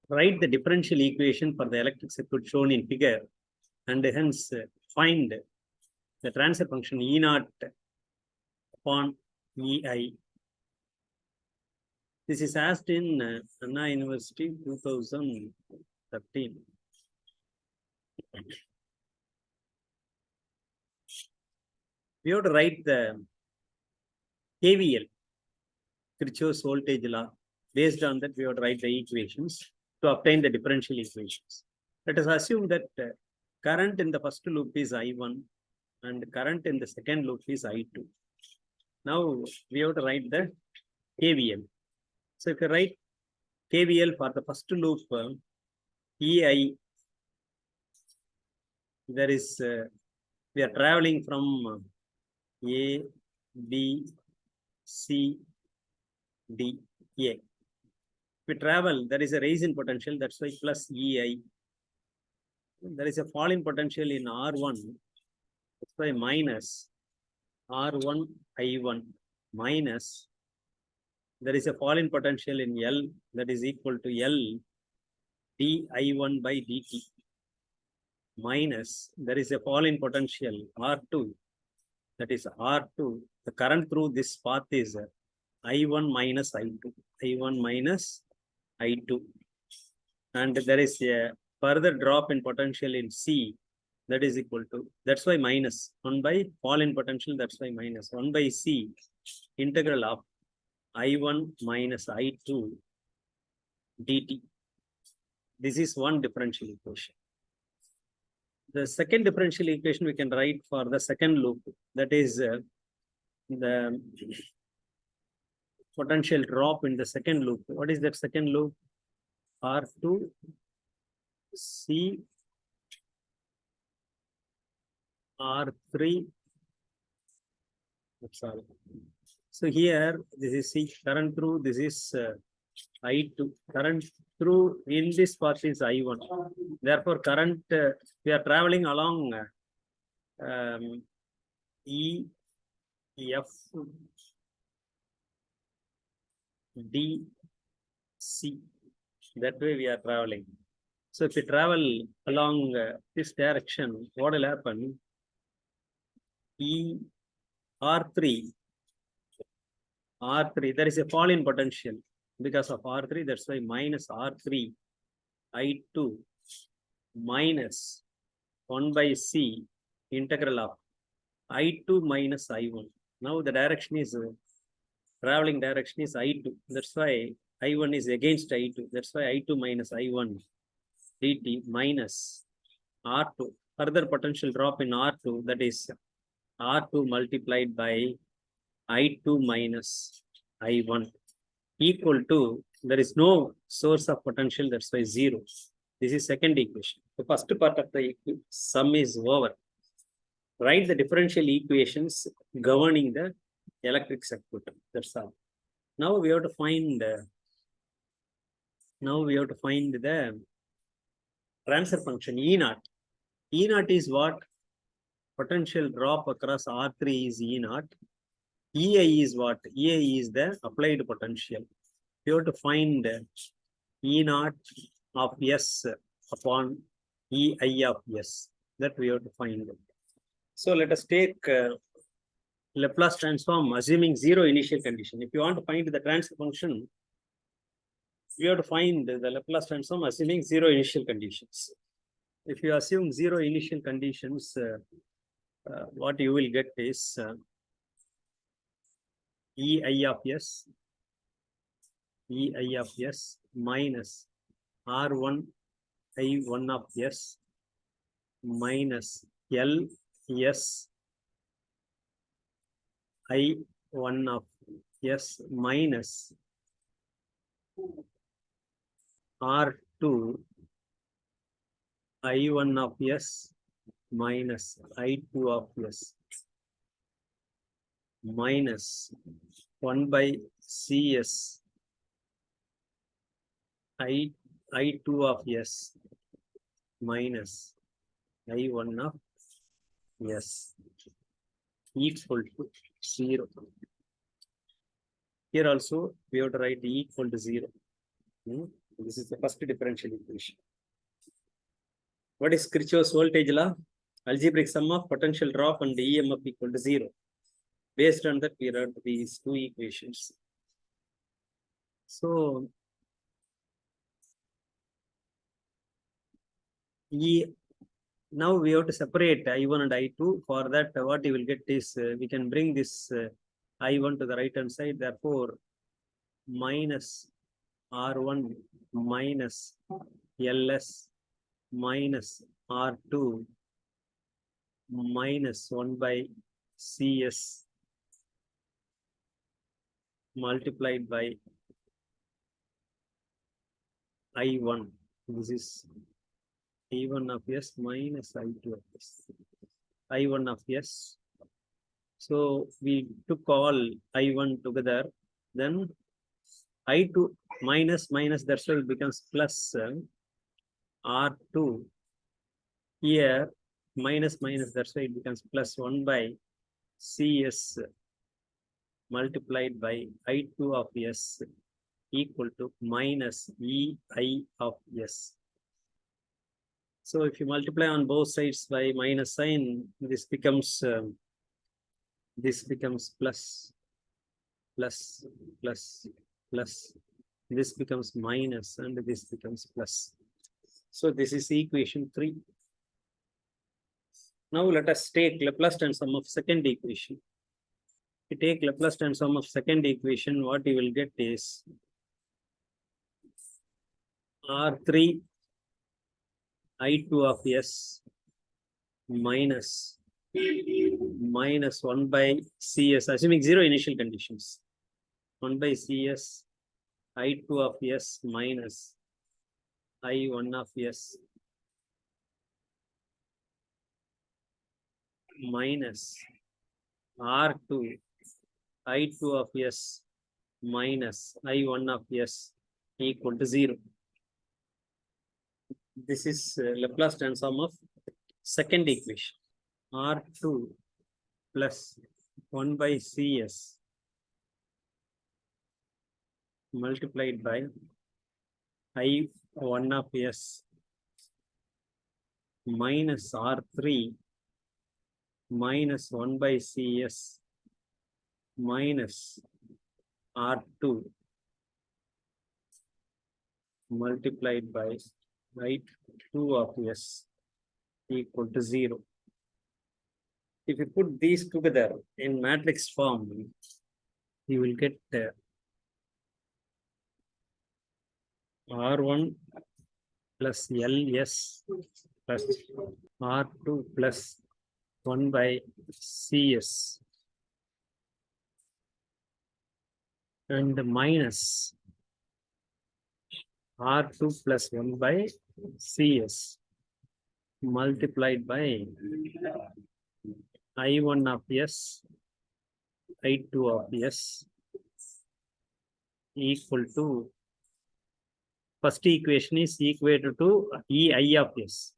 write the differential equation for the electric circuit shown in figure and hence find the transfer function E naught upon EI. This is asked in Anna University 2013. We have to write the KVL, Kirchhoff's voltage law. Based on that, we have to write the equations to obtain the differential equations. Let us assume that current in the first loop is I1 and current in the second loop is I2. Now we have to write the KVL. So if you write KVL for the first loop, EI, there is, we are traveling from A, B, C, D, A. If we travel, there is a rise in potential, that's why plus EI. There is a fall in potential in R1, that's why minus R1 I1 minus, there is a fall in potential in L, that is equal to L di1 by dt minus, there is a fall in potential R2, that is R2. The current through this path is I1 minus I2, I1 minus I2. And there is a further drop in potential in C, that is equal to, that's why minus 1 by fall in potential, that's why minus 1 by C integral of I1 minus I2 dt. This is one differential equation. The second differential equation we can write for the second loop, that is the potential drop in the second loop. What is that second loop? R2 C R3. That's all. So here this is C current through, this is I2. Current through in this path is I1. Therefore, current we are traveling along E, F, D, C. That way we are traveling. So if we travel along this direction, what will happen? E, R3, there is a fall in potential because of R3, that's why minus R3 I2 minus 1 by C integral of I2 minus I1. Now the direction is, traveling direction is I2. That's why I1 is against I2. That's why I2 minus I1 dt minus R2. Further potential drop in R2, that is R2 multiplied by I2 minus I1 equal to, there is no source of potential, that's why 0. This is second equation. The first part of the sum is over. Write the differential equations governing the electric circuit. That's all. Now we have to find the transfer function E naught. E naught is what? Potential drop across R3 is E naught. EI is what? EI is the applied potential. You have to find E naught of S upon EI of S. That we have to find. So let us take Laplace transform assuming 0 initial condition. If you want to find the transfer function, you have to find the Laplace transform assuming 0 initial conditions. If you assume 0 initial conditions, what you will get is EI of S minus R1 I1 of S minus LS I1 of S minus R2 I1 of S minus I2 of S minus 1 by CS I2 of S minus I1 of S equal to 0. Here also we have to write equal to 0. This is the first differential equation. What is Kirchhoff's voltage law? Algebraic sum of potential drop and EMF equal to 0. Based on that, we wrote these two equations. So, now we have to separate I1 and I2. For that, what you will get is, we can bring this I1 to the right hand side. Therefore, minus R1 minus LS minus R2 minus 1 by CS multiplied by I1. This is I1 of S minus I2 of S. I1 of S. So we took all I1 together. Then I2 minus, that's why it becomes plus R2. Here minus, that's why it becomes plus 1 by CS multiplied by I2 of S equal to minus EI of S. So if you multiply on both sides by minus sign, this becomes plus, plus, plus, plus. This becomes minus and this becomes plus. So this is equation 3. Now let us take Laplace transform of second equation. If you take Laplace transform of second equation, what you will get is R3 I2 of S minus 1 by CS, assuming 0 initial conditions. 1 by CS I2 of S minus I1 of S minus R2 I2 of S minus I1 of S equal to 0. This is Laplace transform of second equation. R2 plus 1 by CS multiplied by I1 of S minus R3 minus 1 by CS minus R2 multiplied by I2 of S equal to 0. If you put these together in matrix form, you will get R1 plus LS plus R2 plus 1 by CS and minus R2 plus 1 by CS multiplied by I1 of S, I2 of S equal to, first equation is equated to EI of S.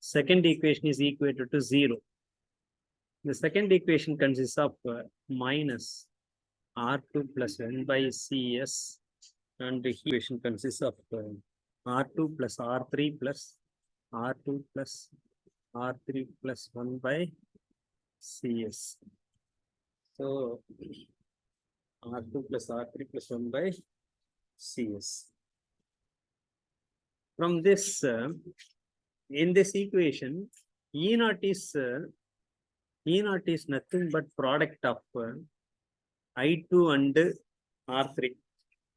Second equation is equated to 0. The second equation consists of minus R2 plus 1 by CS, and the equation consists of R2 plus R3 plus R2 plus R3 plus 1 by CS. So R2 plus R3 plus 1 by CS. From this, in this equation, E0 is nothing but product of I2 and R3.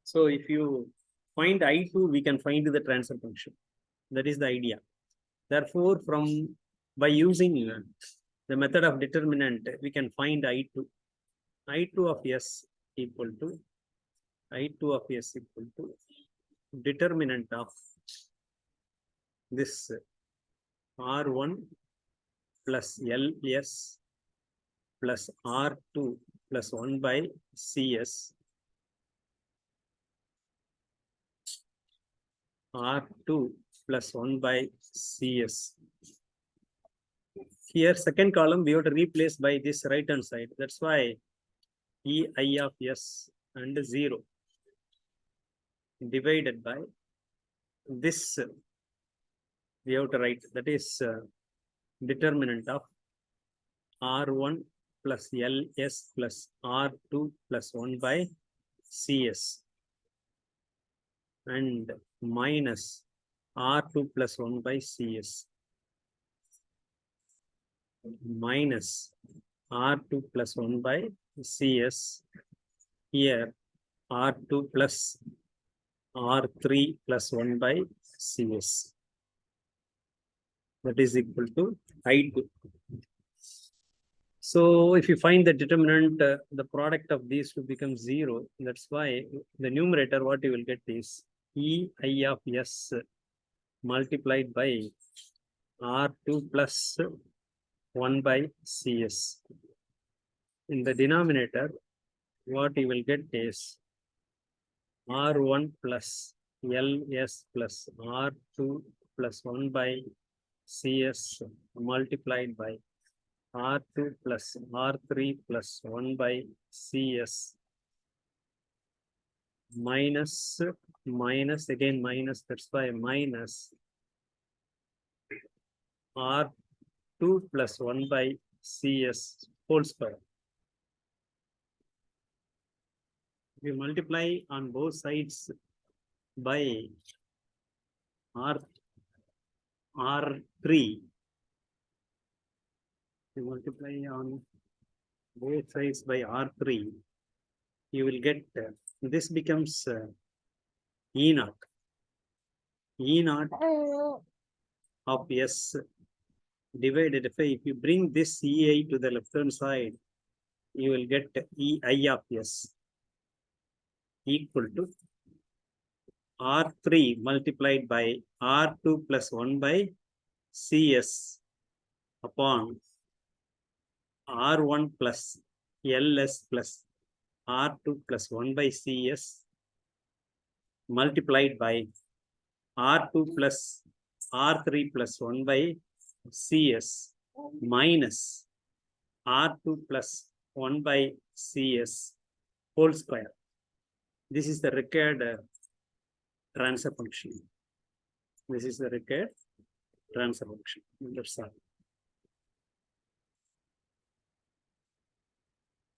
So if you find I2, we can find the transfer function. That is the idea. Therefore, by using the method of determinant, we can find I2. I2 of S equal to determinant of this R1 plus LS plus R2 plus 1 by CS R2 plus 1 by CS. Here, second column, we have to replace by this right hand side. That's why EI of S and 0 divided by this we have to write, that is determinant of R1 plus LS plus R2 plus 1 by CS and minus R2 plus 1 by CS minus R2 plus 1 by CS. Here R2 plus R3 plus 1 by CS. That is equal to I2. So if you find the determinant, the product of these two becomes 0. That's why the numerator, what you will get is EI of S multiplied by R2 plus 1 by CS. In the denominator, what you will get is R1 plus LS plus R2 plus 1 by CS multiplied by R2 plus R3 plus 1 by CS minus again minus, that's why minus R2 plus 1 by CS whole square. We multiply on both sides by R3. You multiply on both sides by R3, you will get this becomes E0. E0 of S divided by, if you bring this EI to the left hand side, you will get EI of S equal to R3 multiplied by R2 plus 1 by CS upon R1 plus LS plus R2 plus 1 by CS multiplied by R2 plus R3 plus 1 by CS minus R2 plus 1 by CS whole square. This is the required transfer function. This is the required transfer function. That's all.